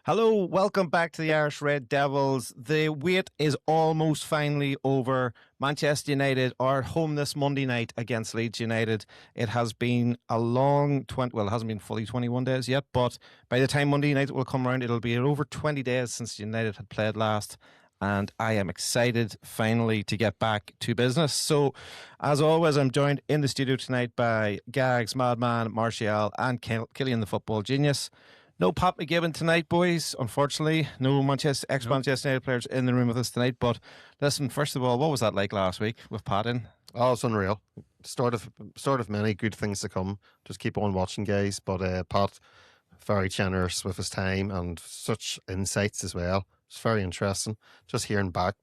Hello, welcome back to the Irish Red Devils. The wait is almost finally over. Manchester United are at home this Monday night against Leeds United. It has been a long it hasn't been fully 21 days yet, but by the time Monday night will come around, it'll be over 20 days since United had played last. And I am excited finally to get back to business. So, as always, I'm joined in the studio tonight by Gags, Madman, Martial, and Killian the Football Genius. No Pat McGibbon tonight, boys. Unfortunately, no ex-Manchester United players in the room with us tonight. But listen, first of all, what was that like last week with Pat in? Oh, it's unreal. Start of many good things to come. Just keep on watching, guys. But Pat, very generous with his time and such insights as well. It's very interesting. Just hearing back,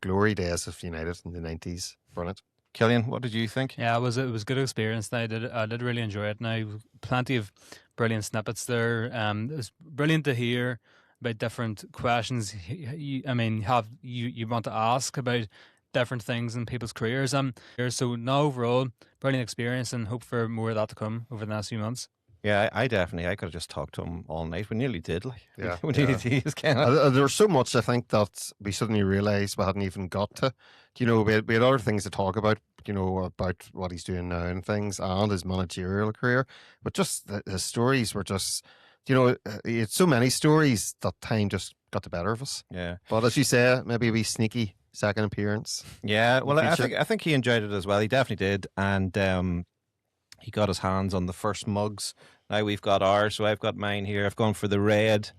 glory days of United in the 90s. Brilliant. Killian, what did you think? Yeah, it was a good experience. I did really enjoy it. Now, plenty of brilliant snippets there. It was brilliant to hear about different questions. You want to ask about different things in people's careers. So now overall, brilliant experience, and hope for more of that to come over the next few months. Yeah, I could have just talked to him all night. We nearly did. We yeah. nearly did. There was so much, I think, that we suddenly realised we hadn't even got to. We had other things to talk about, about what he's doing now and things, and his managerial career. But just his stories were just, he had so many stories that time just got the better of us. Yeah. But as you say, maybe a wee sneaky second appearance. Yeah, well, I think he enjoyed it as well. He definitely did. And he got his hands on the first mugs. Now we've got ours, so I've got mine here. I've gone for the red,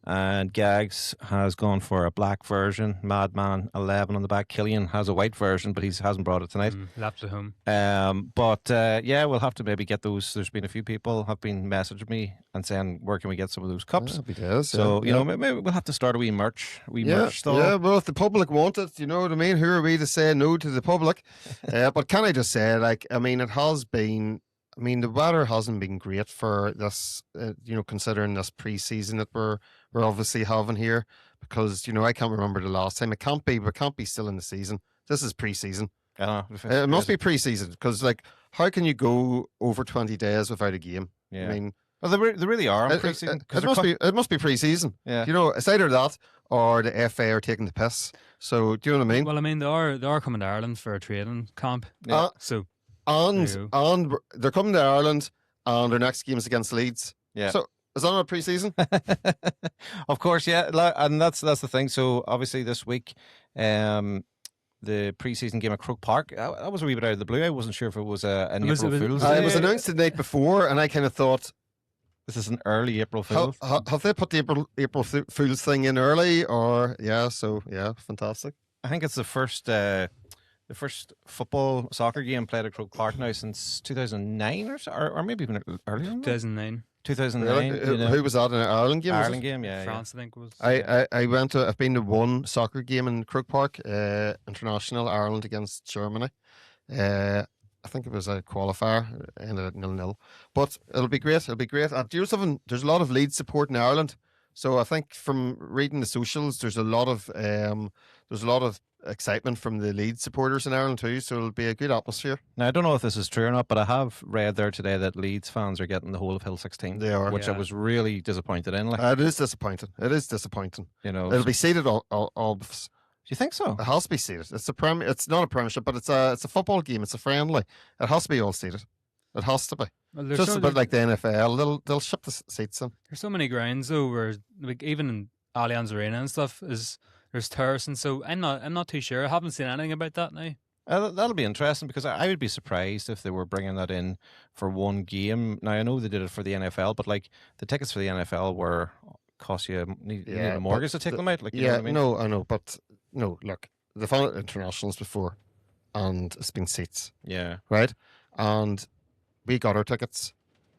and Gags has gone for a black version. Madman 11 on the back. Killian has a white version, but he hasn't brought it tonight. Laps at home. Yeah, we'll have to maybe get those. There's been a few people have been messaging me and saying, where can we get some of those cups? Happy days. So, maybe we'll have to start a wee merch. Merch store. Yeah, well, if the public want it, you know what I mean? Who are we to say no to the public? But can I just say, it has been... the weather hasn't been great for this, considering this pre-season that we're obviously having here, because, I can't remember the last time. It can't be still in the season. This is pre-season. It must be pre-season, because, how can you go over 20 days without a game? Yeah. Well, they really are on pre-season. It must be pre-season. Yeah. It's either that or the FA are taking the piss. So, do you know what I mean? Well, they are coming to Ireland for a training camp. Yeah. And they're coming to Ireland, and their next game is against Leeds. Yeah. So is that not pre-season? Of course, yeah. And that's the thing. So obviously this week, the pre-season game at Croke Park, that was a wee bit out of the blue. I wasn't sure if it was an April Fool's Day. It was announced the night before, and I kind of thought, this is an early April Fool. Have they put the April Fool's thing in early? Or fantastic. I think it's the first soccer game played at Croke Park now since 2009 or maybe even earlier than that. 2009. Really? Who was that, in an Ireland game? Ireland game, yeah. France, I think was. I've been to one soccer game in Croke Park, international, Ireland against Germany. I think it was a qualifier, ended at 0-0. But it'll be great. There's a lot of Leeds support in Ireland. So I think from reading the socials, there's a lot of excitement from the Leeds supporters in Ireland too, so it'll be a good atmosphere. Now, I don't know if this is true or not, but I have read there today that Leeds fans are getting the whole of Hill 16. They are. Which I was really disappointed in. It is disappointing. It'll be seated all of us. Do you think so? It has to be seated. It's not a premiership, but it's a football game. It's a friendly. It has to be all seated. It has to be. Well, just a bit like the NFL. They'll ship the seats in. There's so many grounds though, where even in Allianz Arena and stuff there's terracing, so I'm not too sure. I haven't seen anything about that now. That'll be interesting, because I would be surprised if they were bringing that in for one game. Now, I know they did it for the NFL, but the tickets for the NFL cost you a mortgage to take them out. You know what I mean? No, I know, but no. Look, they've had internationals before, and it's been seats. Yeah, right. And we got our tickets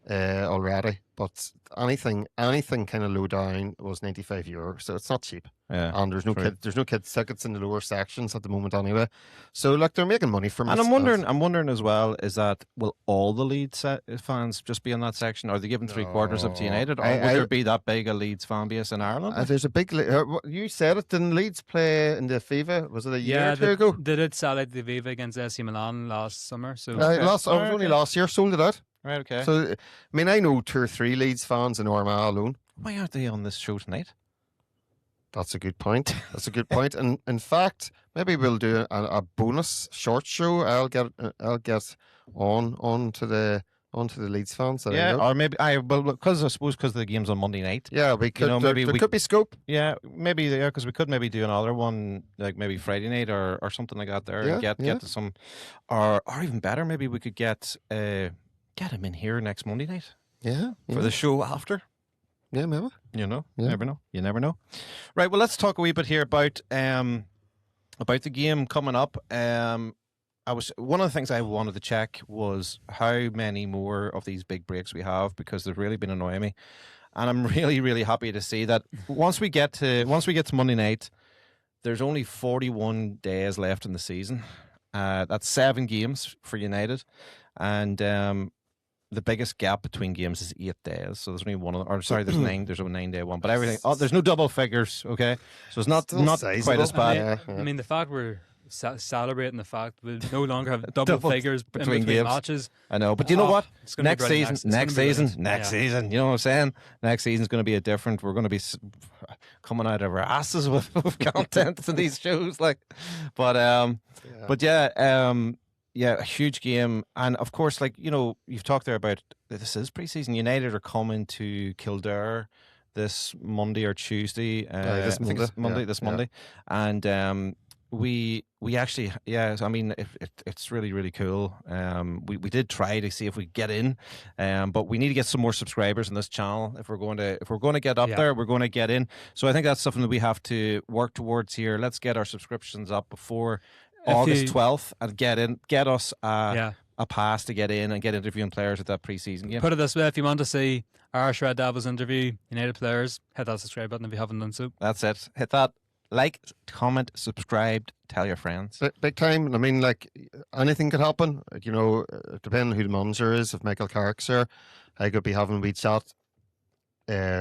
already, but anything kind of low down was €95, so it's not cheap. Yeah, and there's no kids tickets in the lower sections at the moment anyway. So they're making money from it. And I'm wondering as well, is that will all the Leeds fans just be in that section? Are they giving 3/4 up to United, or would there be that big a Leeds fan base in Ireland? There's a big. You said it. Didn't Leeds play in the FIFA? Was it a year or two ago? They did sell out the FIFA against AC Milan last summer. So only last year sold it out. Right, okay. So, I know 2 or 3 Leeds fans in Armagh alone. Why aren't they on this show tonight? That's a good point. That's a good point. And in fact, maybe we'll do a bonus short show. I'll get on to the Leeds fans. That I Yeah, know. or maybe because I suppose because the game's on Monday night. Yeah, we could. maybe there we could be scope. Yeah, maybe because we could maybe do another one like maybe Friday night or something like that there and get to some, or even better, maybe we could get him in here next Monday night for the show after. Yeah, maybe. Never know. You never know. Right. Well, let's talk a wee bit here about the game coming up. One of the things I wanted to check was how many more of these big breaks we have, because they've really been annoying me, and I'm really, really happy to see that once we get to Monday night, there's only 41 days left in the season. That's 7 games for United, and the biggest gap between games is 8 days. So there's only there's 9. There's a 9-day one, but everything. Oh, there's no double figures. Okay, so it's not quite as bad. I mean, the fact we're celebrating the fact we no longer have double figures between games. Matches. I know, but you know what? Next season. You know what I'm saying? Next season's going to be we're going to be coming out of our asses with content to these shows, Yeah, a huge game. And of course, you've talked there about this is preseason. United are coming to Kildare this Monday or Tuesday. This Monday. And we actually, I mean, it's really, really cool. We did try to see if we get in, but we need to get some more subscribers on this channel if we're going to get up there. We're going to get in. So I think that's something that we have to work towards here. Let's get our subscriptions up before August 12th and get us a pass to get in and get interviewing players at that preseason game. Put it this way, if you want to see Irish Red Devils interview United players, hit that subscribe button if you haven't done so. That's it. Hit that. Like, comment, subscribe, tell your friends. Big time. I mean, anything could happen. Depending on who the manager is. If Michael Carrick's there, I could be having a wee chat,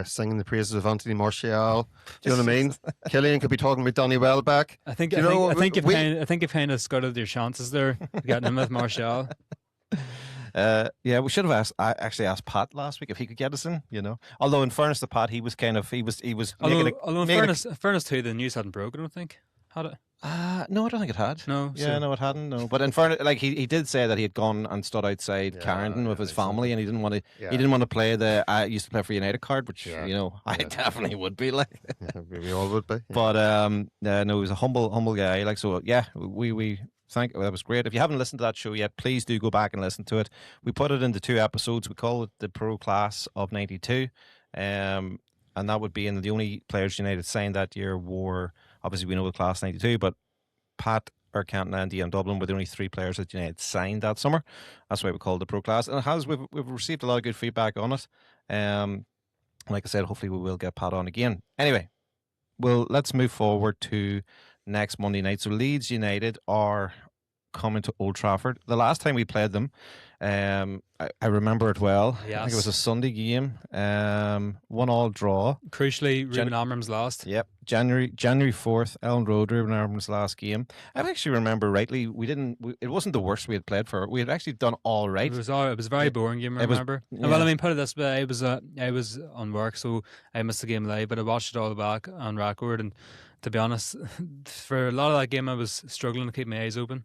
singing the praises of Anthony Martial. Do you know what I mean? Killian could be talking about Donny Welbeck. I think you've kind of scuttled your chances there, getting in with Martial. We should have asked Pat last week if he could get us in. Although in fairness to Pat, he was. Although in fairness to the news hadn't broken, I don't think had it. No, I don't think it had. No, no, it hadn't. No, but in fairness, he did say that he had gone and stood outside Carrington with his family, and he didn't want to. He didn't want to play I used to play for United card, which I definitely would be like. We all would be. But no, he was a humble guy. We think that was great. If you haven't listened to that show yet, please do go back and listen to it. We put it into 2 episodes. We call it the Pro Class of '92, and that would be in the only players United signed that year were. Obviously, we know the class 92, but Pat, Canton, Andy, and Dublin were the only 3 players that United signed that summer. That's why we call it the Pro Class. And we've received a lot of good feedback on it. Like I said, hopefully we will get Pat on again. Anyway, let's move forward to next Monday night. So Leeds United are coming to Old Trafford. The last time we played them, I remember it well. Yes. I think it was a Sunday game. 1-1 draw. Crucially, Ruben Amram's last. Yep, January 4th, Ellen Road, Ruben Amram's last game. I actually remember rightly. It wasn't the worst we had played for. We had actually done all right. It was a very boring game. I remember. Well, I mean, put it this way: I was on work, so I missed the game live, but I watched it all back on record. And to be honest, for a lot of that game, I was struggling to keep my eyes open.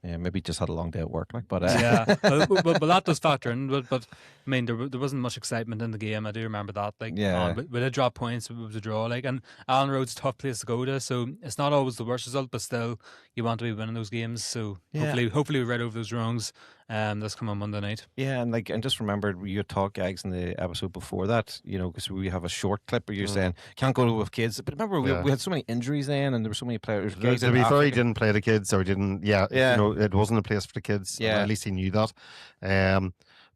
Yeah, maybe just had a long day at work, but yeah, but that does factor in. But I mean, there wasn't much excitement in the game. I do remember that. We did drop points. It was a draw. And Allen Road's a tough place to go to, so it's not always the worst result, but still, you want to be winning those games. So hopefully we right over those wrongs. This come on Monday night. Yeah, and just remembered you had talked, Gags, in the episode before that. Because we have a short clip where you're saying can't go with kids. But remember, we had so many injuries then, and there were so many players. To be fair, he didn't play the kids, or didn't. It wasn't a place for the kids. Yeah, at least he knew that.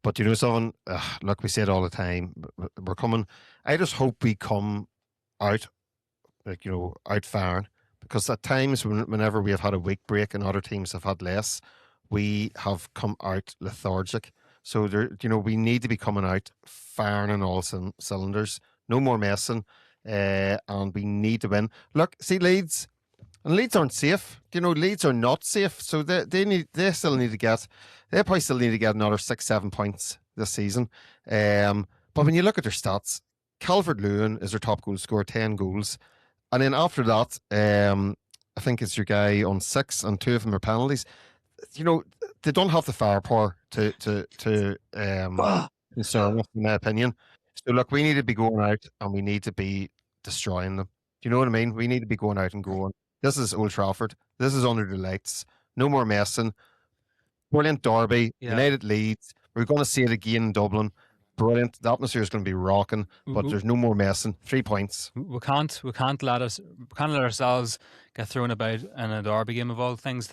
But something. Look, we say it all the time. We're coming. I just hope we come out, out firing, because at times whenever we have had a week break and other teams have had less, we have come out lethargic. So we need to be coming out firing on all cylinders. No more messing, and we need to win. Look, see Leeds. And Leeds aren't safe. Leeds are not safe. So they probably still need to get another 6-7 points this season. But when you look at their stats, Calvert-Lewin is their top goal scorer, 10 goals. And then after that, I think it's your guy on 6, and 2 of them are penalties. You know, they don't have the firepower to concern us, in my opinion. So look, we need to be going out and we need to be destroying them. Do you know what I mean? We need to be going out and going, this is Old Trafford. This is under the lights. No more messing. Brilliant derby. Yeah. United Leeds. We're going to see it again in Dublin. Brilliant. The atmosphere is going to be rocking, but there's no more messing. 3 points. We can't let ourselves get thrown about in a derby game of all things.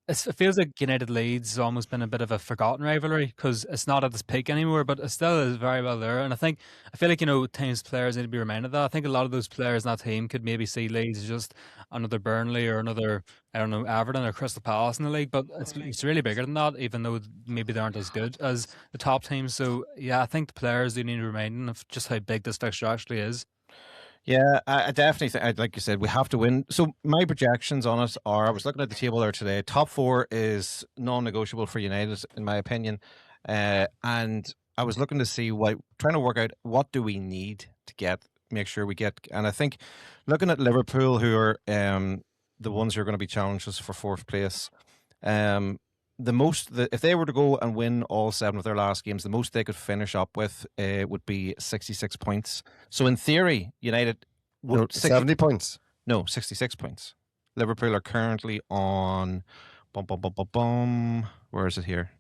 It feels like United Leeds has almost been a bit of a forgotten rivalry because it's not at its peak anymore, but it still is very well there. And I feel like, teams, players need to be reminded of that. I think a lot of those players in that team could maybe see Leeds as just another Burnley or another, I don't know, Everton or Crystal Palace in the league, but it's really bigger than that, even though maybe they aren't as good as the top teams. So, yeah, I think the players do need to remind them of just how big this fixture actually is. Yeah, I definitely think, like you said, we have to win. So my projections on it are, I was looking at the table there today. Top 4 is non-negotiable for United, in my opinion. And I was looking to see trying to work out what do we need to make sure we get. And I think looking at Liverpool, who are the ones who are going to be challenged us for 4th place, if they were to go and win all 7 of their last games, the most they could finish up with would be 66 points. So in theory, United would 70 points. No, 66 points. Liverpool are currently on where is it here?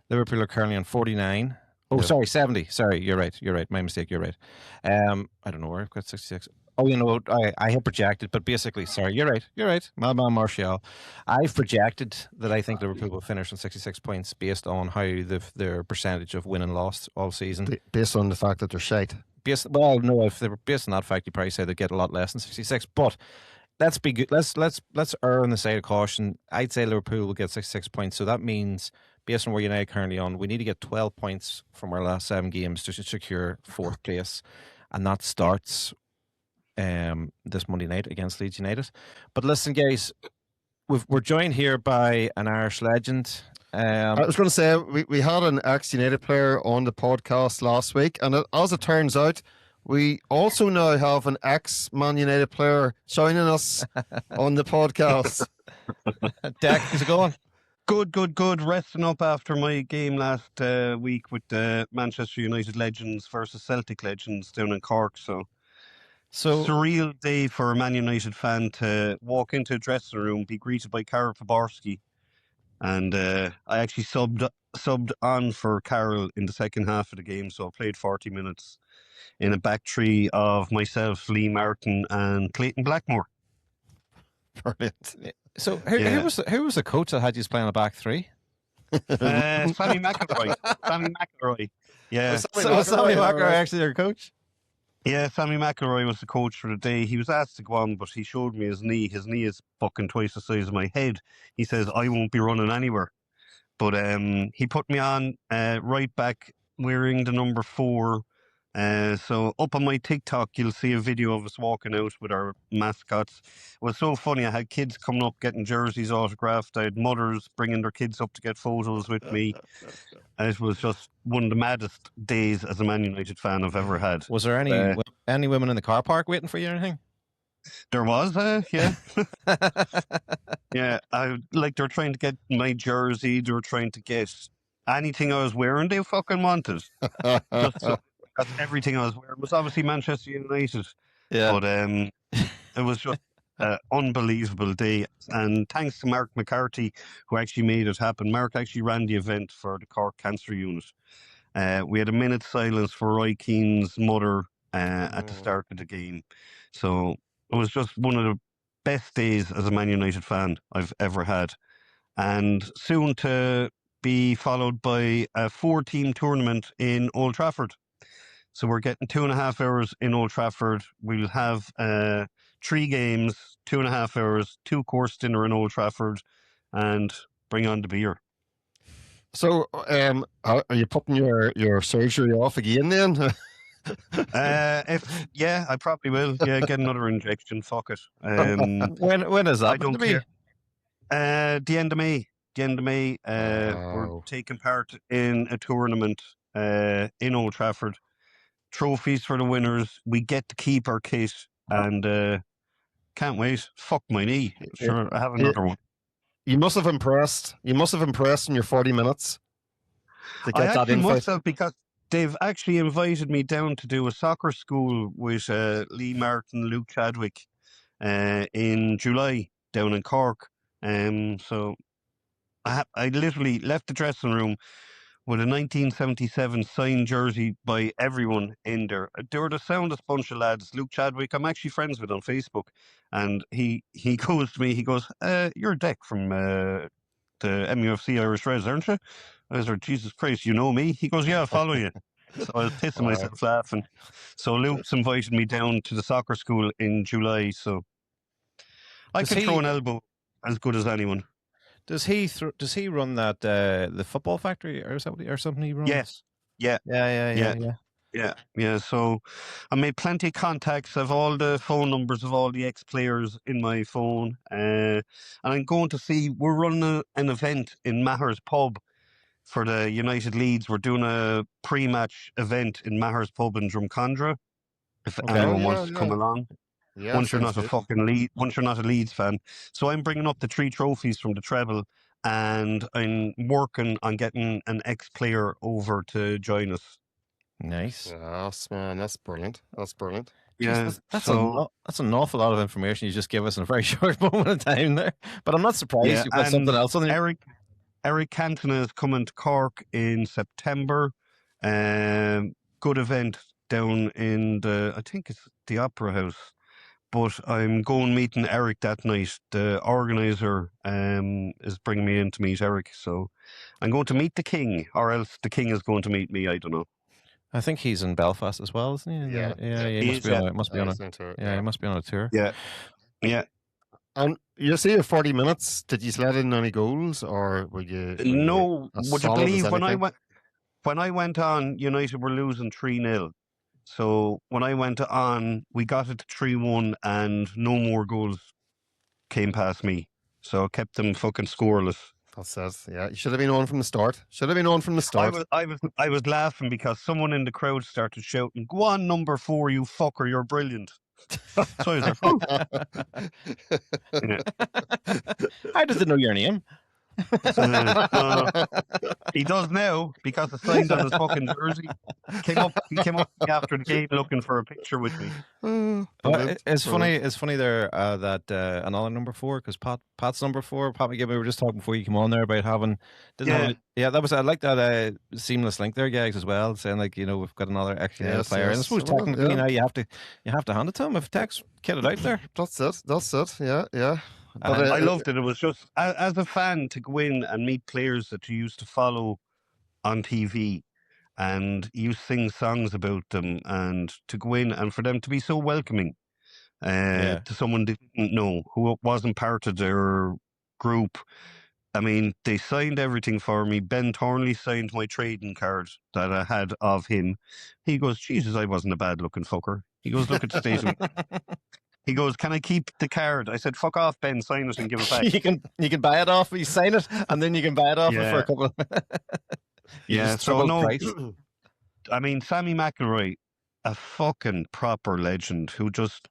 Liverpool are currently on 49. Oh, Yeah. sorry, 70. Sorry, you're right. My mistake. You're right. I don't know where I've got 66. Oh, I have projected, but basically, sorry, you're right. Malman Martial. I've projected that I think Liverpool will finish on 66 points based on how their percentage of win and loss all season. Based on the fact that they're shite. No, if they were based on that fact, you probably say they'd get a lot less than 66. But let's be good. Let's err on the side of caution. I'd say Liverpool will get 66 points. So that means, based on where United currently on, we need to get 12 points from our last 7 games to secure 4th place, and that starts this Monday night against Leeds United. But listen, guys, we're joined here by an Irish legend. I was going to say, we had an ex-United player on the podcast last week, and as it turns out, we also now have an ex-Man United player joining us on the podcast. Dak, how's it going? Good. Resting up after my game last week with the Manchester United legends versus Celtic legends down in Cork. So surreal day for a Man United fan to walk into a dressing room, be greeted by Karol Faborski, and I actually subbed on for Karol in the second half of the game. So I played 40 minutes in a back three of myself, Lee Martin, and Clayton Blackmore. Brilliant. So who was the coach that had you playing a back 3? Sammy McIlroy. Yeah. So Sammy McIlroy actually your coach? Yeah, Sammy McIlroy was the coach for the day. He was asked to go on, but he showed me his knee. His knee is fucking twice the size of my head. He says, I won't be running anywhere. But he put me on right back wearing the number 4. So up on my TikTok, you'll see a video of us walking out with our mascots. It was so funny. I had kids coming up getting jerseys autographed. I had mothers bringing their kids up to get photos with me. It was just one of the maddest days as a Man United fan I've ever had. Was there any women in the car park waiting for you or anything? There was, yeah. Yeah, they were trying to get my jersey. They were trying to get anything I was wearing. They fucking wanted. That's everything I was wearing. It was obviously Manchester United. Yeah. But it was just an unbelievable day. And thanks to Mark McCarthy, who actually made it happen. Mark actually ran the event for the Cork Cancer Unit. We had a minute's silence for Roy Keane's mother at the start of the game. So it was just one of the best days as a Man United fan I've ever had. And soon to be followed by a 4-team tournament in Old Trafford. So we're getting 2.5 hours in Old Trafford. We'll have 3 games, 2.5 hours, 2-course dinner in Old Trafford, and bring on the beer. So, are you putting your surgery off again then? I probably will. Yeah, get another injection. Fuck it. When is that? I don't care. The end of May. We're taking part in a tournament in Old Trafford. trophies for the winners. We get to keep our kit, and can't wait. Fuck my knee. Sure, I have another one. You must have impressed. You must have impressed in your 40 minutes to I get that actually must invite. have, because they've actually invited me down to do a soccer school with Lee Martin, Luke Chadwick in July down in Cork. So I literally left the dressing room with a 1977 signed jersey by everyone in there. They were the soundest bunch of lads. Luke Chadwick, I'm actually friends with on Facebook, and he goes to me, he goes, "You're Deck from the MUFC Irish Reds, aren't you?" I was like, "Jesus Christ, you know me?" He goes, "Yeah, I follow you." So I was pissing Wow. myself laughing. So Luke's invited me down to the soccer school in July, so I Does can throw he- an elbow as good as anyone. Does he run that the football factory or something he runs? Yes. Yeah. Yeah. So I made plenty of contacts. Of all the phone numbers of all the ex-players in my phone, and I'm going to see. We're running an event in Maher's Pub for the United Leeds. We're doing a pre-match event in Maher's Pub in Drumcondra. If Okay. anyone Yeah, wants to come yeah. along, Yeah, once you're sounds not a good. once you're not a Leeds fan. So I'm bringing up the 3 trophies from the treble, and I'm working on getting an ex-player over to join us. Nice. Yes, man, that's brilliant. That's brilliant. Jeez, Yeah. that's an awful lot of information you just give us in a very short moment of time there. But I'm not surprised Yeah, you've got something and else on your. Eric Cantona is coming to Cork in September. Good event down in I think it's the Opera House. But I'm going meeting Eric that night. The organizer is bringing me in to meet Eric. So I'm going to meet the King, or else the King is going to meet me. I don't know. I think he's in Belfast as well, isn't he? Yeah, He He must is, be yeah. on. Must be on a. He's into it, Yeah, he must be on a tour. Yeah. And you see, your 40 minutes, did you let in any goals, or were you No, as would you solid as believe anything? when I went on, United were losing 3-0. So when I went on, we got it to 3-1, and no more goals came past me. So I kept them fucking scoreless. That's it. Yeah, you should have been on from the start. Should have been on from the start. I was laughing because someone in the crowd started shouting, "Go on, number 4, you fucker, you're brilliant." So I was like, "Whew." Yeah. How does it know your name? No. He does now because it's signed on his fucking jersey. He came up to me after the game looking for a picture with me. Brilliant, It's brilliant. funny. It's funny there that another number 4, because Pat's number 4. Pat McGill, we were just talking before you came on there about having that was I like that seamless link there, guys, as well, saying like we've got another extra Yes, player, and I yes. suppose Well, technically yeah. now you have to hand it to him if Tex get it out there. That's it. That's it. Yeah, yeah. But And I loved it. It was just as a fan to go in and meet players that you used to follow on TV, and you sing songs about them, and to go in and for them to be so welcoming to someone they didn't know, who wasn't part of their group. I mean, they signed everything for me. Ben Thornley signed my trading card that I had of him. He goes, "Jesus, I wasn't a bad looking fucker." He goes, "Look at the state of me." He goes, "Can I keep the card?" I said, "Fuck off, Ben, sign it and give it back." you can buy it off. You sign it, and then you can buy it off it for a couple of. So triple no, price. I mean, Sammy McIlroy, a fucking proper legend who just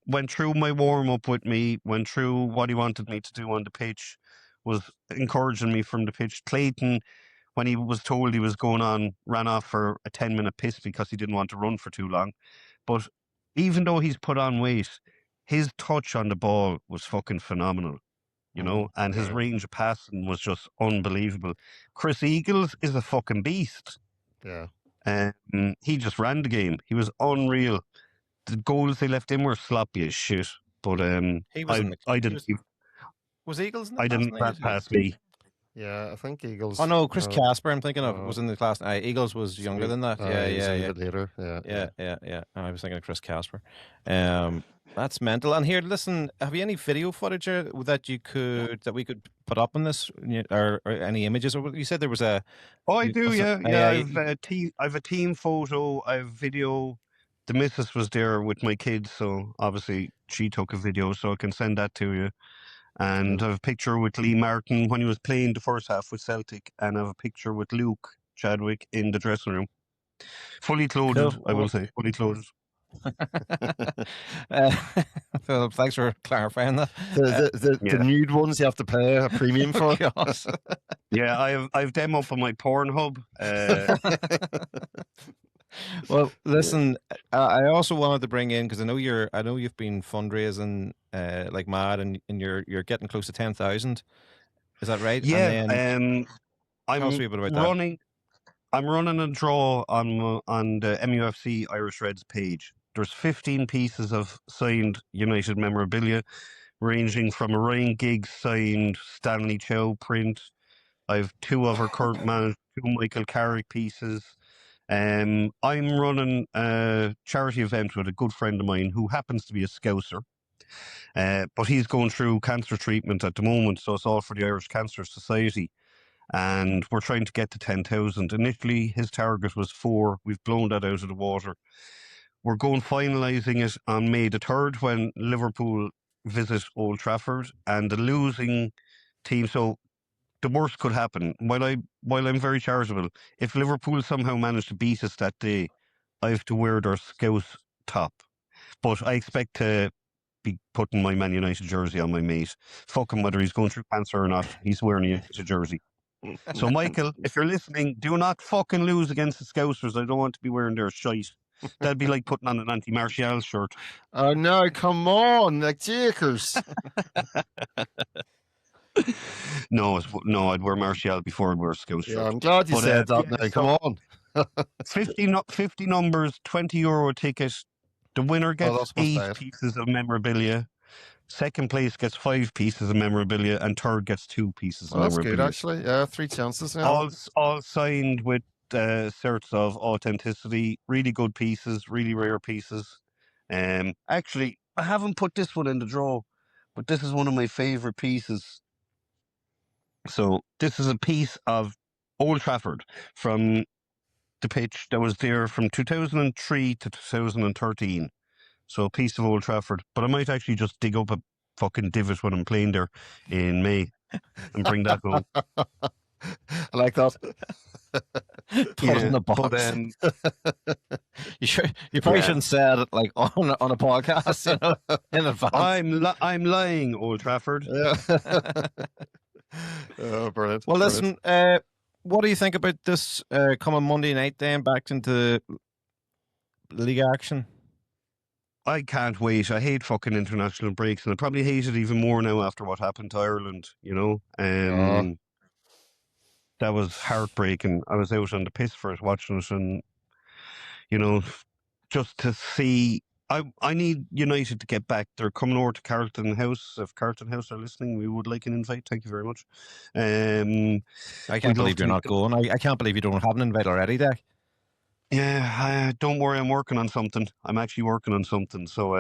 went through my warm up with me, went through what he wanted me to do on the pitch, was encouraging me from the pitch. Clayton, when he was told he was going on, ran off for a 10-minute piss because he didn't want to run for too long. But even though he's put on weight, his touch on the ball was fucking phenomenal, and his range of passing was just unbelievable. Chris Eagles is a fucking beast. Yeah. He just ran the game. He was unreal. The goals they left him were sloppy as shit. But Was Eagles in the I class didn't tonight, pass is he? past me. Yeah, I think Eagles. Oh no, Chris Casper. I'm thinking of was in the class. Eagles was younger than that. He was a bit later. Yeah. I was thinking of Chris Casper. That's mental. And here, listen, have you any video footage that we could put up on this, or any images? Or you said there was a. Oh, I do. Yeah. I've a team photo. I have video. The missus was there with my kids, so obviously she took a video, so I can send that to you. And I have a picture with Lee Martin when he was playing the first half with Celtic, and I have a picture with Luke Chadwick in the dressing room. Fully clothed, Cool. I will say. Fully clothed. Philip, thanks for clarifying that. The Yeah. nude ones you have to pay a premium for. Gosh. Yeah, I've them up on my Pornhub. Well, listen, I also wanted to bring in, because I know you've been fundraising like mad, and you're getting close to 10,000. Is that right? Yeah, And then tell us a I'm wee bit about that. I'm running a draw on the MUFC Irish Reds page. There's 15 pieces of signed United memorabilia, ranging from a Ryan Giggs signed Stanley Chow print. I've 2 of our current manager, 2 Michael Carrick pieces. I'm running a charity event with a good friend of mine who happens to be a Scouser. But he's going through cancer treatment at the moment, so it's all for the Irish Cancer Society. And we're trying to get to 10,000. Initially, his target was 4. We've blown that out of the water. We're going finalising it on May the 3rd when Liverpool visit Old Trafford, and the losing team. So the worst could happen. While I'm very charitable, if Liverpool somehow manage to beat us that day, I have to wear their Scout top. But I expect to be putting my Man United jersey on my mate. Fuck him whether he's going through cancer or not. He's wearing a United jersey. So, Michael, if you're listening, do not fucking lose against the Scousers. I don't want to be wearing their shite. That'd be like putting on an anti-Martial shirt. Oh no, come on, like Jakers. No, I'd wear Martial before I'd wear a Scouse shirt. Yeah, I'm glad you But, said that yeah, now. Come on. 50 numbers, €20 ticket. The winner gets that's much 8 bad. pieces of memorabilia. Second place gets 5 pieces of memorabilia, and third gets 2 pieces Well, of that's good, memorabilia. actually. Yeah, 3 chances now. All signed with certs of authenticity. Really good pieces, really rare pieces. Actually, I haven't put this one in the draw, but this is one of my favourite pieces. So this is a piece of Old Trafford from the pitch that was there from 2003 to 2013. So a piece of Old Trafford. But I might actually just dig up a fucking divot when I'm playing there in May and bring that home. I like that. Put it in the box. But, You probably shouldn't say it like on a podcast, in advance. I'm lying, Old Trafford. Yeah. Oh, brilliant. Well, Brilliant. listen, what do you think about this coming Monday night then, back into league action? I can't wait. I hate fucking international breaks, and I probably hate it even more now after what happened to Ireland, That was heartbreaking. I was out on the piss for it, watching it, and, just to see... I need United to get back. They're coming over to Carlton House. If Carlton House are listening, we would like an invite. Thank you very much. I can't believe you're not going. I can't believe you don't have an invite already, Dak. Yeah, don't worry. I'm working on something. I'm actually working on something, so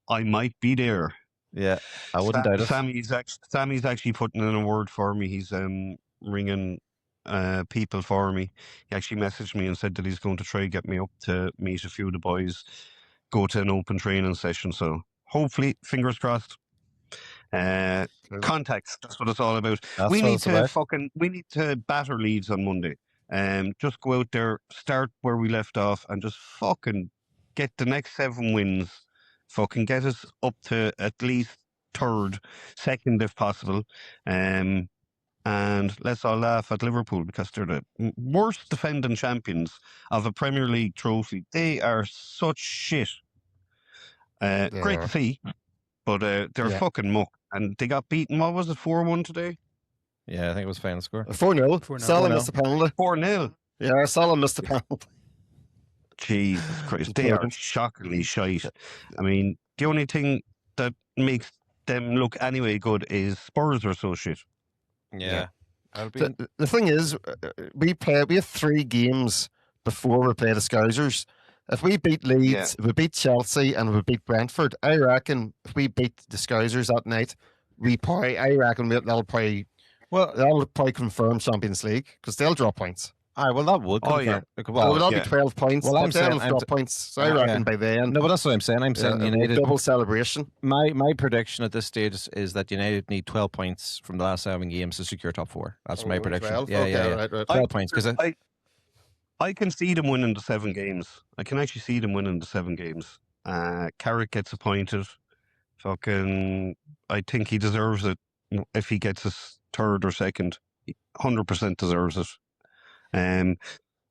I might be there. Yeah, I wouldn't doubt it. Sammy's actually putting in a word for me. He's ringing people for me. He actually messaged me and said that he's going to try to get me up to meet a few of the boys, go to an open training session. So hopefully, fingers crossed. Contacts. That's what it's all about. We need to batter Leeds on Monday. Just go out there, start where we left off, and just fucking get the next 7 wins. Fucking get us up to at least 3rd, 2nd if possible. And let's all laugh at Liverpool because they're the worst defending champions of a Premier League trophy. They are such shit. Great to see, but they're fucking muck. And they got beaten, what was it, 4-1 today? Yeah, I think it was final score. 4-0. Salah missed the penalty. 4-0. Yeah, Salah missed the penalty. Jesus Christ. They are shockingly shite. I mean, the only thing that makes them look anyway good is Spurs are so shit. Yeah. The thing is, we have 3 games before we play the Scousers. If we beat Leeds, if we beat Chelsea, and if we beat Brentford, I reckon if we beat the Scousers that night, that'll probably confirm Champions League because they'll draw points. Aye, well, that would. That'll be 12 points. Well, I'm saying drop points. So I reckon by then. No, but that's what I'm saying. I'm saying United double celebration. My prediction at this stage is that United need 12 points from the last 7 games to secure top 4. That's my prediction. 12? Yeah. Right. 12 points because I can see them winning the 7 games. I can actually see them winning the 7 games. Carrick gets appointed. Fucking, I think he deserves it. If he gets his third or second, he 100% deserves it.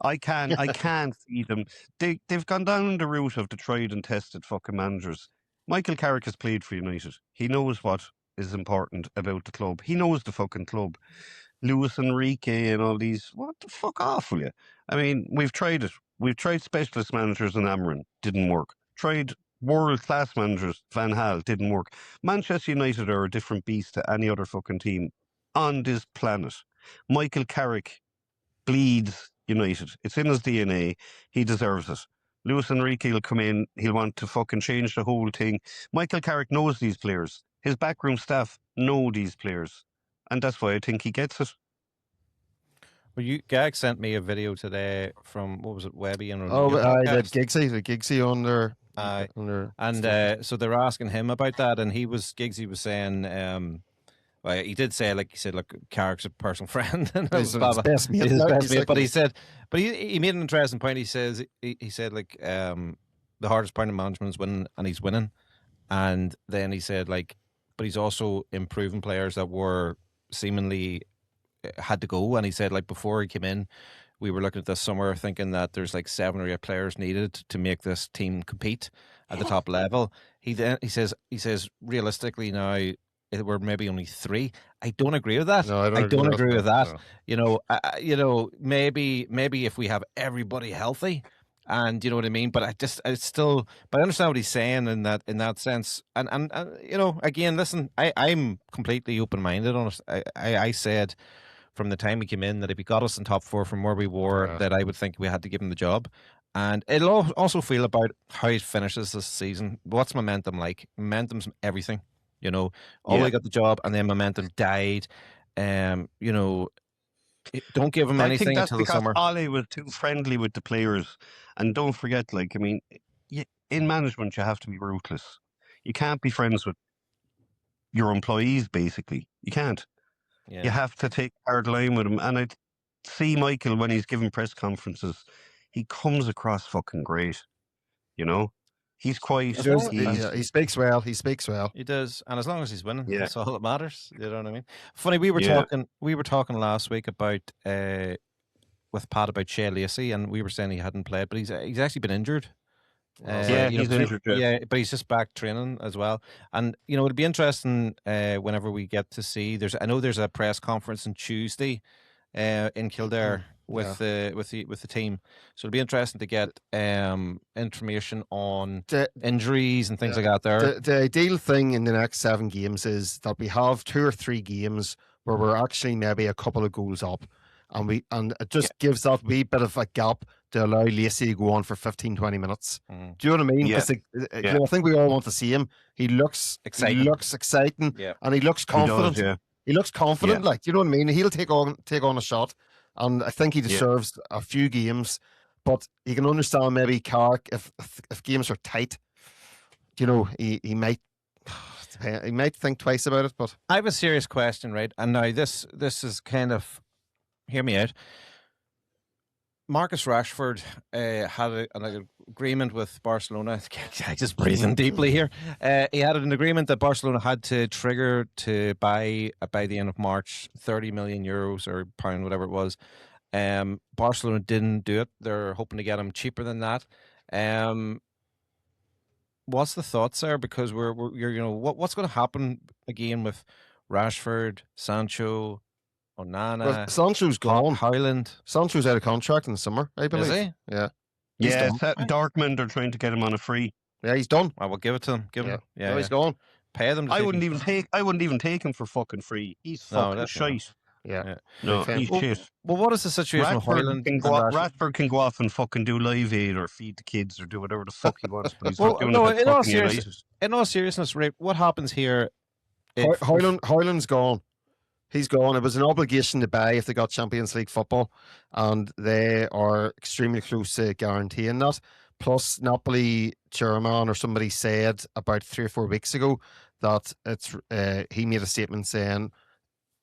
I can't see them. They've gone down the route of the tried and tested fucking managers. Michael Carrick has played for United. He knows what is important about the club. He knows the fucking club. Luis Enrique and all these. What the fuck off will you? I mean, we've tried it. We've tried specialist managers in Amarin. Didn't work. Tried world class managers. Van Gaal. Didn't work. Manchester United are a different beast to any other fucking team on this planet. Michael Carrick bleeds United. It's in his DNA. He deserves it. Luis Enrique will come in. He'll want to fucking change the whole thing. Michael Carrick knows these players. His backroom staff know these players. And that's why I think he gets it. Well, Gag sent me a video today from, what was it, Webby and Oh, your I podcast? did Giggsy on their. So they were asking him about that, and Giggsy was saying, well, he did say, like he said, look, Carrick's a personal friend, and He's his best mate. He's his now, best he's mate. like- But he said, he made an interesting point. He says, he said, like, the hardest part of management is winning, and he's winning. And then he said, like, but he's also improving players that were seemingly had to go. And he said, like, before he came in, we were looking at this summer thinking that there's like 7 or 8 players needed to make this team compete at the top level. He says realistically now we're maybe only 3. I don't agree with that. No, I don't don't agree with that. No. You know, maybe if we have everybody healthy, and you know what I mean. But I understand what he's saying in that sense. And you know, again, listen, I'm completely open minded on it. I said from the time we came in that if he got us in top 4 from where we were, that I would think we had to give him the job. And it'll also feel about how he finishes this season. What's momentum like? Momentum's everything. You know, Ollie got the job, and then momentum died. You know, don't give him anything until the summer. Ollie was too friendly with the players, and don't forget, like, I mean, in management you have to be ruthless. You can't be friends with your employees. Basically, you can't. Yeah. You have to take a hard line with them. And I see Michael when he's giving press conferences, he comes across fucking great. You know, he's quite. He speaks well. He speaks well. He does, and as long as he's winning, Yeah. that's all that matters. You know what I mean? Funny, we were talking last week about with Pat about Shea Lacey, and we were saying he hadn't played, but he's actually been injured. He's injured. Yeah, but he's just back training as well. And you know, it'd be interesting whenever we get to see. I know there's a press conference on Tuesday in Kildare with the team, so it'll be interesting to get information on injuries and things like that. The ideal thing in the next 7 games is that we have 2 or 3 games where we're actually maybe a couple of goals up, and it just gives that wee bit of a gap to allow Lacey to go on for 15-20 minutes. Do you know what I mean? Yeah. You know, I think we all want to see him. He looks exciting. And he looks confident. He does, He looks confident, like, you know what I mean? He'll take on a shot, and I think he deserves a few games. But you can understand maybe Carrick if games are tight. You know, he might think twice about it. But I have a serious question, right? And now this is kind of, hear me out. Marcus Rashford had an agreement with Barcelona. I just breathing deeply here. He had an agreement that Barcelona had to trigger to buy by the end of March, 30 million euros or £, whatever it was. Barcelona didn't do it. They're hoping to get him cheaper than that. What's the thoughts there? Because we're you know, what's going to happen again with Rashford, Sancho, Onana? well, Sancho's gone. Haaland. Sancho's out of contract in the summer, I believe. Is he? Yeah. He's done. Dortmund are trying to get him on a free. Yeah, he's done. I will give it to him. Yeah, No, he's gone. Pay them. I wouldn't even take him for fucking free. He's fucking shite. Yeah. No, he's shit. Well, what is the situation with Haaland? Rashford can go off and fucking do Live Aid or feed the kids or do whatever the fuck he wants, but he's Well, not doing no, it at fucking United. In all seriousness, Ray, what happens here? Haaland's gone. He's gone. It was an obligation to buy if they got Champions League football, and they are extremely close to guaranteeing that. Plus, Napoli chairman or somebody said about 3 or 4 weeks ago that he made a statement saying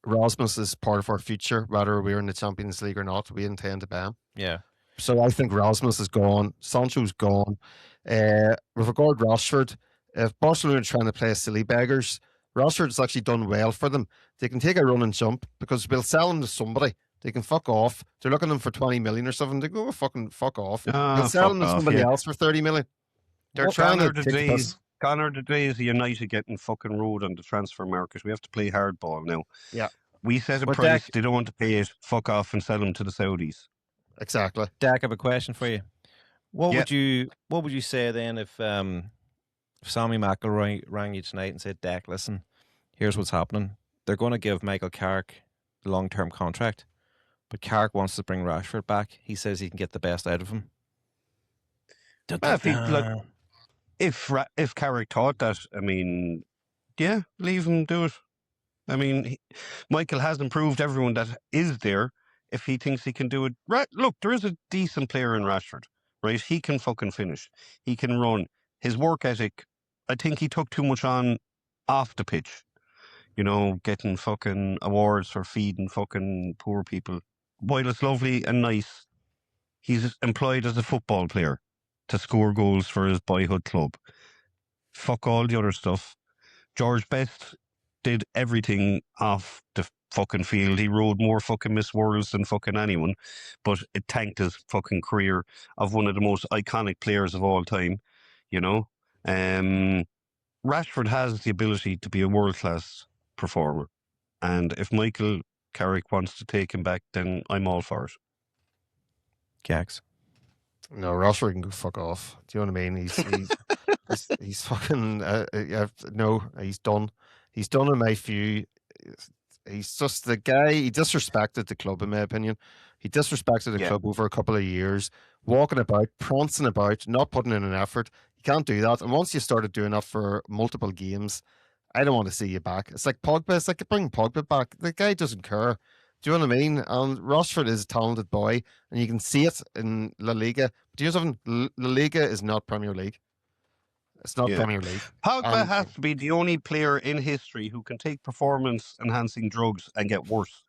Rasmus is part of our future, whether we're in the Champions League or not. We intend to buy him. Yeah. So I think Rasmus is gone. Sancho's gone. With regard to Rashford, if Barcelona are trying to play silly beggars, Rashford's actually done well for them. They can take a run and jump because we'll sell him to somebody. They can fuck off. They're looking at him for 20 million or something. They go fucking fuck off. They'll sell him to somebody else for 30 million. They're trying to take the piss. Connor, the days of United getting fucking rode on the transfer market. We have to play hardball now. Yeah. We set a But price. Dak, they don't want to pay it. Fuck off and sell them to the Saudis. Exactly. Dak, I have a question for you. What Yeah. would you say then if Sammy McIlroy rang you tonight and said, Dak, listen, here's what's happening. They're going to give Michael Carrick a long-term contract, but Carrick wants to bring Rashford back. He says he can get the best out of him. Well, if Carrick thought that, I mean, yeah, leave him do it. I mean, Michael hasn't proved everyone that is there. If he thinks he can do it, right? Look, there is a decent player in Rashford, right? He can fucking finish. He can run. His work ethic, I think he took too much on off the pitch. You know, getting fucking awards for feeding fucking poor people. While it's lovely and nice, he's employed as a football player to score goals for his boyhood club. Fuck all the other stuff. George Best did everything off the fucking field. He rode more fucking Miss Worlds than fucking anyone, but it tanked his fucking career of one of the most iconic players of all time, you know. Rashford has the ability to be a world-class performer, and if Michael Carrick wants to take him back, then I'm all for it. Gags. No, Rashford can go fuck off. Do you know what I mean? He's fucking no. He's done. He's done in my view. He's just the guy. He disrespected the club, in my opinion. He disrespected the club over a couple of years, walking about, prancing about, not putting in an effort. You can't do that. And once you started doing that for multiple games, I don't want to see you back. It's like Pogba. It's like bring Pogba back. The guy doesn't care. Do you know what I mean? And Rashford is a talented boy, and you can see it in La Liga. But do you know something? La Liga is not Premier League. It's not Premier League. Pogba has to be the only player in history who can take performance-enhancing drugs and get worse.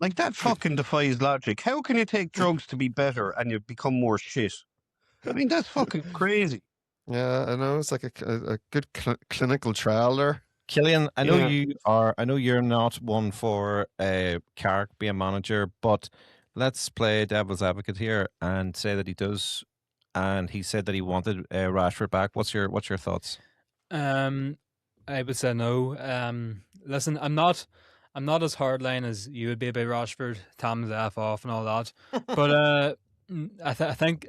Like, that fucking defies logic. How can you take drugs to be better and you become more shit? I mean, that's fucking crazy. Yeah, I know. It's like a good clinical trial there. Killian, I know you are. I know you're not one for Carrick being manager, but let's play devil's advocate here and say that he does. And he said that he wanted Rashford back. What's your thoughts? I would say no. Listen, I'm not as hardline as you would be about Rashford, Tom's F off and all that. But I think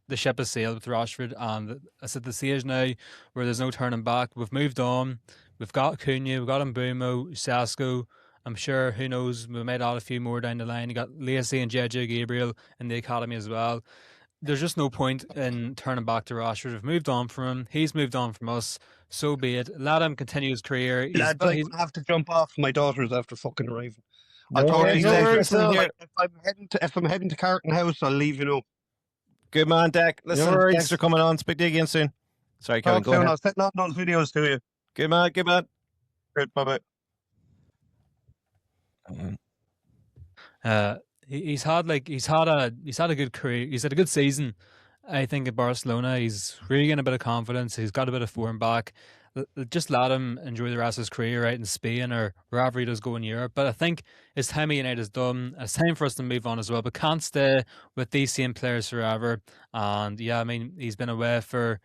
the ship has sailed with Rashford, and it's at the stage now where there's no turning back. We've moved on. We've got Cunha, we've got Mbumo, Sasko. I'm sure, who knows, we might add a few more down the line. You got Lacey and JJ Gabriel in the academy as well. There's just no point in turning back to Rashford. We've moved on from him. He's moved on from us. So be it. Let him continue his career. I have to jump off. My daughter's after fucking arriving. No, I'll talk to you later. no. If I'm heading to Carton House, I'll leave you know. Good man, Dak. Listen, thanks for coming on. Speak to you again soon. Sorry, Kevin. Go ahead. I'll set out those videos to you. Good man. Good man. Great. Bye bye. He's had a good career. He's had a good season, I think, at Barcelona. He's really getting a bit of confidence. He's got a bit of form back. Just let him enjoy the rest of his career out in Spain or wherever he does go in Europe. But I think his time at United is done. It's time for us to move on as well. But can't stay with these same players forever. And yeah, I mean, he's been away for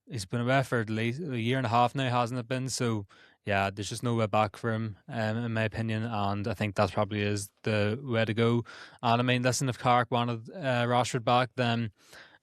at least a year and a half now, hasn't it been? So yeah, there's just no way back for him, in my opinion, and I think that probably is the way to go. And I mean, listen, if Carrick wanted Rashford back, then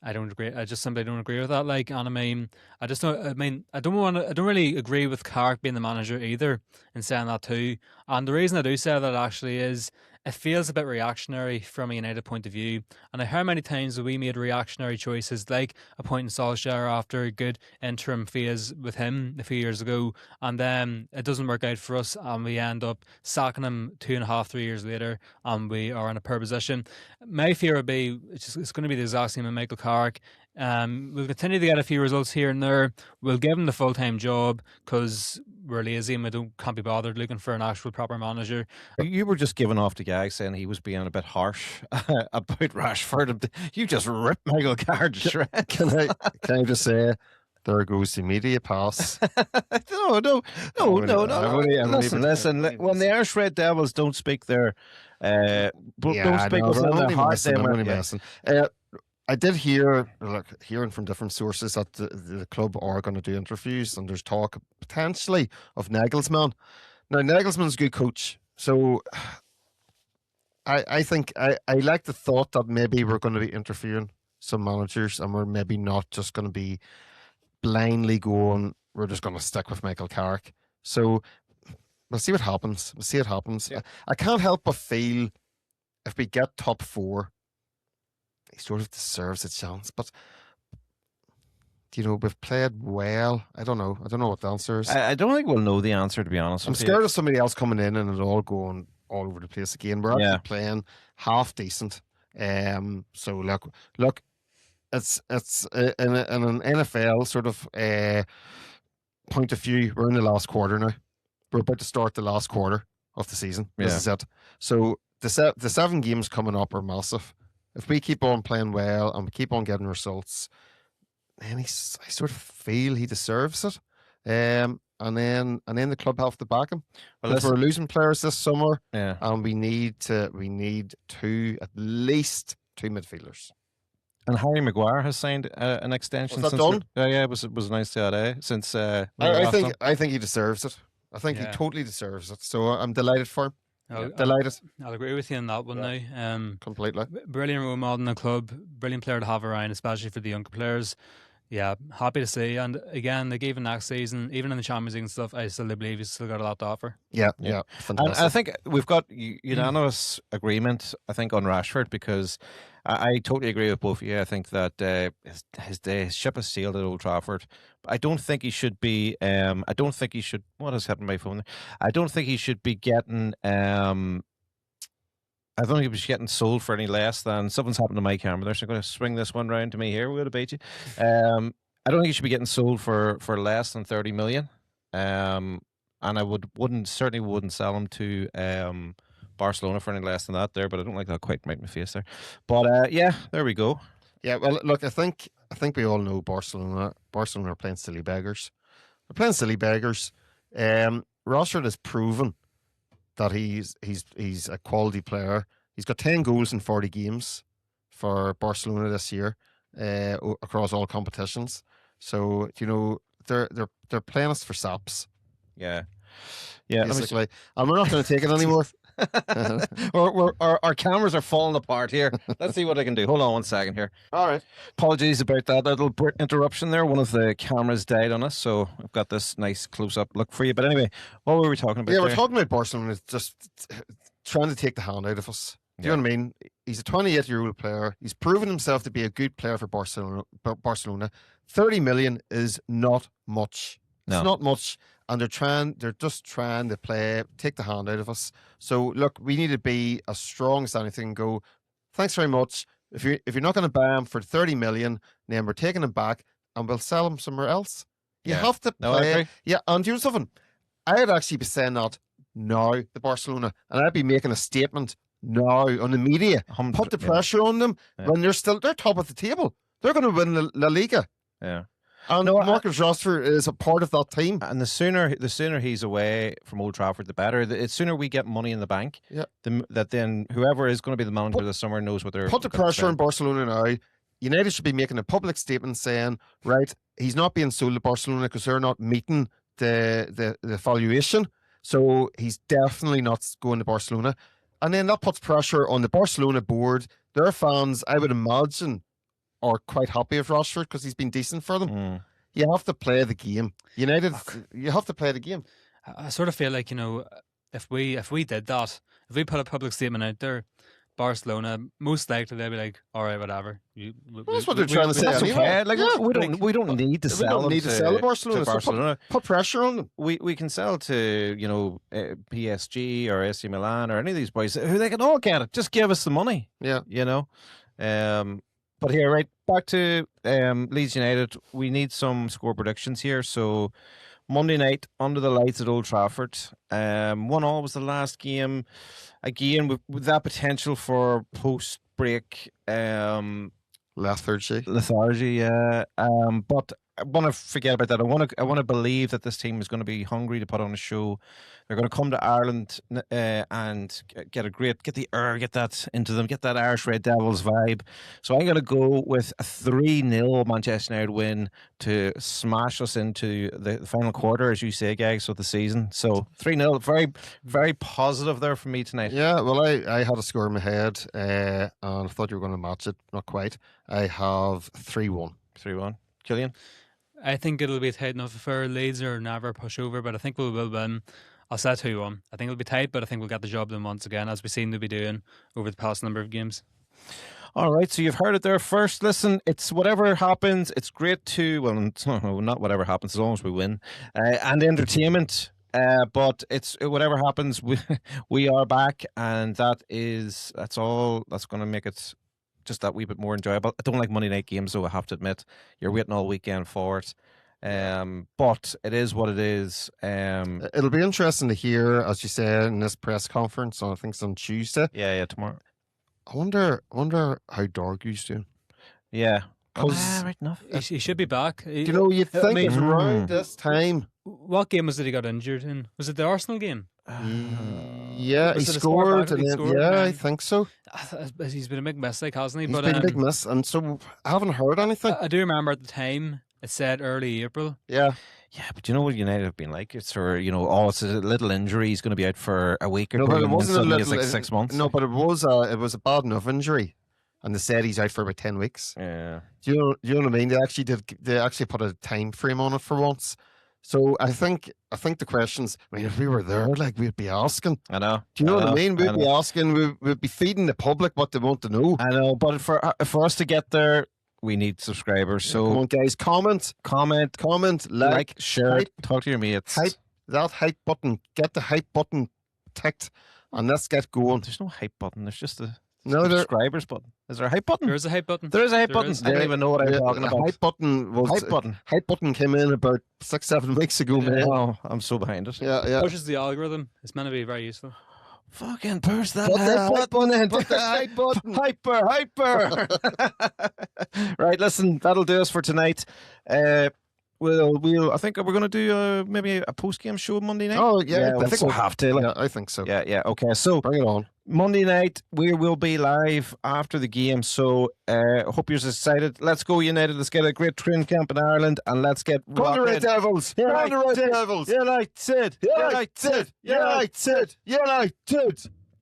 I don't agree. I just simply don't agree with that. Like, and I mean, I don't really agree with Carrick being the manager either, in saying that too. And the reason I do say that actually is it feels a bit reactionary from a United point of view. And how many times have we made reactionary choices, like appointing Solskjaer after a good interim phase with him a few years ago, and then it doesn't work out for us, and we end up sacking him 2.5, 3 years later, and we are in a poor position. My fear would be it's going to be the exact same with Michael Carrick. We'll continue to get a few results here and there. We'll give him the full-time job because we're lazy and can't be bothered looking for an actual proper manager. You were just giving off the gag saying he was being a bit harsh about Rashford. You just ripped Michael Carrick to shreds. Can I just say, there goes the media pass. No. Listen. When the Irish Red Devils don't speak their, don't speak what's in their heart, then we're messing. I did hearing from different sources that the club are going to do interviews, and there's talk potentially of Nagelsmann. Now, Nagelsmann's a good coach, so I think I like the thought that maybe we're going to be interviewing some managers, and we're maybe not just going to be blindly going, we're just going to stick with Michael Carrick. So we'll see what happens. Yeah. I can't help but feel if we get top 4, he sort of deserves a chance. But we've played well. I don't know what the answer is. I don't think we'll know the answer, to be honest. I'm scared of somebody else coming in and it all going all over the place again. We're actually playing half decent. So look, it's in an NFL sort of point of view. We're in the last quarter now. We're about to start the last quarter of the season. This is it. So the 7 games coming up are massive. If we keep on playing well and we keep on getting results, then I sort of feel he deserves it. And then the club have to back him. Well, we're losing players this summer, and we need at least 2 midfielders. And Harry Maguire has signed an extension. Was that done? It was announced the other day. Since I think he deserves it. I think he totally deserves it. So I'm delighted for him. Delighted. I'll agree with you on that one now. Completely. Brilliant role model in the club. Brilliant player to have around, especially for the younger players. Yeah, happy to see. And again, like even next season, even in the Champions League and stuff, I still believe he's still got a lot to offer. Yeah. Fantastic. And I think we've got unanimous agreement, I think, on Rashford, because I totally agree with both of you. I think that his ship has sailed at Old Trafford. I don't think he should be. What has happened to my phone there? I don't think he should be getting. I don't think he was getting sold for any less than something's happened to my camera there. So I'm going to swing this one round to me here. We're going to beat you. I don't think he should be getting sold for less than 30 million. And I wouldn't sell him to Barcelona for any less than that there. But I don't like that quite right in my face there. But there we go. Yeah, well, look, I think we all know Barcelona. Barcelona are playing silly beggars. They're playing silly beggars. Rashford has proven that he's a quality player. He's got 10 goals in 40 games for Barcelona this year, across all competitions. So they're playing us for saps. Yeah. Basically, and we're not going to take it anymore. Our cameras are falling apart here. Let's see what I can do. Hold on one second here. All right. Apologies about that little interruption there. One of the cameras died on us, so I've got this nice close-up look for you. But anyway, what were we talking about? Yeah, we're talking about Barcelona just trying to take the hand out of us. Do you know what I mean? He's a 28-year-old player. He's proven himself to be a good player for Barcelona. 30 million is not much. It's not much. And they're just trying to take the hand out of us. So look, we need to be as strong as anything and go, thanks very much. If you're not going to buy him for 30 million, then we're taking him back and we'll sell him somewhere else. You have to play. No, I agree. Yeah, and you know something? I'd actually be saying that now, the Barcelona, and I'd be making a statement now on the media. Put the pressure on them when they're top of the table. They're going to win La Liga. Yeah. And Marcus Rashford is a part of that team. And the sooner he's away from Old Trafford, the better. The sooner we get money in the bank, that then whoever is going to be the manager this summer knows what they're. Put the pressure on Barcelona now. United should be making a public statement saying, right, he's not being sold to Barcelona because they're not meeting the valuation. So he's definitely not going to Barcelona. And then that puts pressure on the Barcelona board. Their fans, I would imagine, are quite happy with Rashford because he's been decent for them. You have to play the game. United, you have to play the game. I sort of feel like, if we did that, if we put a public statement out there, Barcelona, most likely they'd be like, all right, whatever. That's what they're trying to say. That's anyway. okay. We don't need to sell them. We don't need to sell Barcelona. Barcelona. So put pressure on them. We can sell to PSG or AC Milan or any of these boys who they can all get it. Just give us the money. Yeah. But here, right back to Leeds United. We need some score predictions here. So Monday night under the lights at Old Trafford. 1-1 was the last game. Again, with that potential for post-break lethargy. Yeah. But I want to forget about that. I want to believe that this team is going to be hungry to put on a show. They're going to come to Ireland and get that into them, get that Irish Red Devils vibe. So I'm going to go with a 3-0 Manchester United win to smash us into the final quarter, as you say, Gags, of the season. So 3-0, very, very positive there for me tonight. Yeah, well, I had a score in my head, and I thought you were going to match it. Not quite. I have 3-1. 3-1. Killian? I think it'll be tight enough for Leeds or never push over, but I think we will win. I'll say 2-1. I think it'll be tight, but I think we'll get the job done once again, as we seem to be doing over the past number of games. All right, so you've heard it there first. Listen, it's whatever happens. It's great to, well, not whatever happens, as long as we win, and entertainment. But it's whatever happens, we are back, and that's all. That's going to make it just that wee bit more enjoyable. I don't like Monday night games, though, I have to admit. You're waiting all weekend for it. But it is what it is. It'll be interesting to hear, as you said, in this press conference. I think it's on Tuesday. Yeah, tomorrow. I wonder how Dorgu's doing. Yeah. Right enough. He should be back. You'd think it's around this time. What game was it he got injured in? Was it the Arsenal game? Yeah, he scored. I think so. He's been a big miss, hasn't he? He's been a big miss, and so I haven't heard anything. I do remember at the time it said early April. Yeah. Yeah, but you know what United have been like? It's for, it's a little injury. He's going to be out for a week or two. No, but it wasn't it's like 6 months. No, but it was a bad enough injury, and they said he's out for about 10 weeks. Yeah. Do you know what I mean? They actually put a time frame on it for once. So I think the questions. I mean, if we were there, we'd be asking. I know. Do you know what I mean? We'd be asking. We'd be feeding the public what they want to know. I know, but for us to get there, we need subscribers. So come on, guys, comment, like, share, hype, talk to your mates. Hype that hype button. Get the hype button ticked, and let's get going. There's no hype button. There's just a subscribers button. Is there a hype button? There is a hype button. There is a hype button. I don't even know what I'm talking about. Hype button came in about 6-7 weeks ago, man. Oh, I'm so behind it. Yeah. Pushes the algorithm. It's meant to be very useful. Fucking push that hype button. Put the hype button. Hyper. Right, listen, that'll do us for tonight. I think we're going to do maybe a post-game show Monday night. Oh, yeah. I think we'll have to. Yeah, I think so. Yeah. Okay, so bring it on. Monday night, we will be live after the game. So hope you're excited. Let's go United. Let's get a great training camp in Ireland, and let's get Red Devils. Red Devils. United.